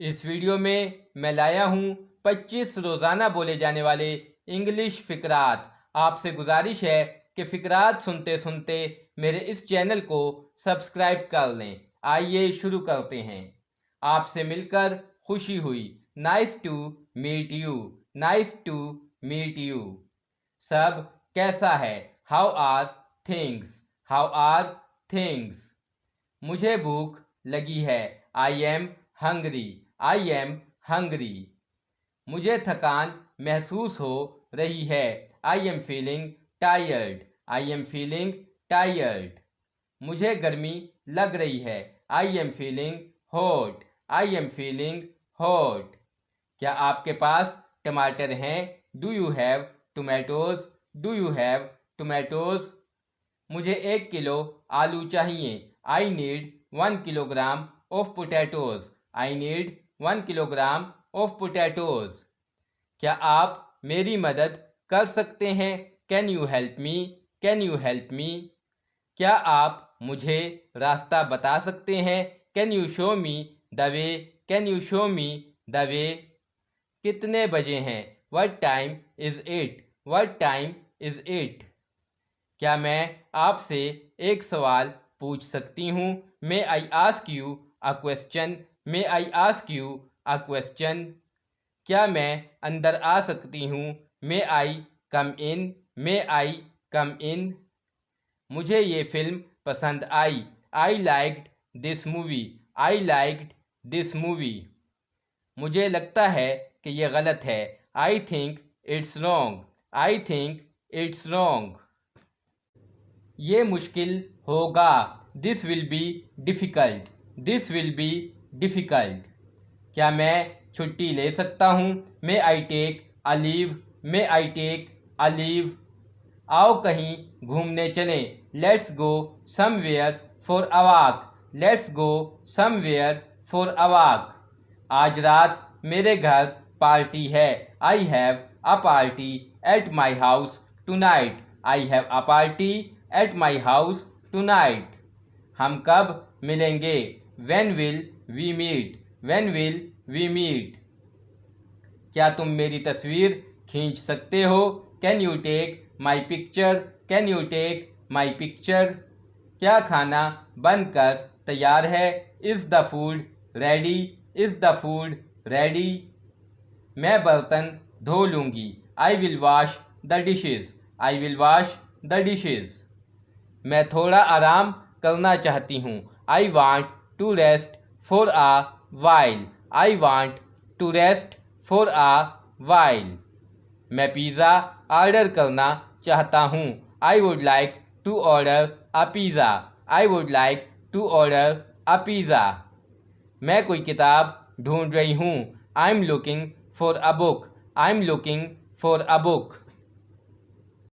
इस वीडियो में मैं लाया हूँ 25 रोज़ाना बोले जाने वाले इंग्लिश फ़िकरात। आपसे गुजारिश है कि फ़िकरात सुनते सुनते मेरे इस चैनल को सब्सक्राइब कर लें। आइए शुरू करते हैं। आपसे मिलकर खुशी हुई। Nice to meet you. Nice to meet you. सब कैसा है? How are things? How are things? मुझे भूख लगी है। I am hungry. I am hungry. मुझे थकान महसूस हो रही है। I am feeling tired. I am feeling tired. मुझे गर्मी लग रही है। I am feeling hot. I am feeling hot. क्या आपके पास टमाटर हैं? Do you have tomatoes? Do you have tomatoes? मुझे 1 किलो आलू चाहिए। I need 1 kilogram of potatoes. I need 1 kilogram of potatoes. क्या आप मेरी मदद कर सकते हैं? Can you help me? Can you help me? क्या आप मुझे रास्ता बता सकते हैं? Can you show me the way? Can you show me the way? कितने बजे हैं? What time is it? What time is it? क्या मैं आपसे एक सवाल पूछ सकती हूँ? May I ask you a question? May I ask you a question? क्या मैं अंदर आ सकती हूँ? मे आई कम इन? मे आई कम इन? मुझे ये फिल्म पसंद आई। I liked this movie. I liked this movie. मुझे लगता है कि यह गलत है। I think it's wrong. I think it's wrong. ये मुश्किल होगा। This will be difficult. This will be difficult. क्या मैं छुट्टी ले सकता हूँ? May I take a leave? May I take a leave? आओ कहीं घूमने चलें। Let's go somewhere for a walk. Let's go somewhere for a walk. आज रात मेरे घर पार्टी है। I have a party at my house tonight. I have a party at my house tonight. हम कब मिलेंगे? When will we meet? When will we meet? क्या तुम मेरी तस्वीर खींच सकते हो? Can you take my picture? Can you take my picture? क्या खाना बनकर तैयार है? Is the food ready? Is the food ready? मैं बर्तन धो लूँगी। I will wash the dishes. I will wash the dishes. मैं थोड़ा आराम करना चाहती हूँ। I want to rest for a while. I want to rest for a while. मैं पिज़्ज़ा ऑर्डर करना चाहता हूँ। I would like to order a pizza. I would like to order a pizza. मैं कोई किताब ढूंढ रही हूँ। I am looking for a book. I am looking for a book.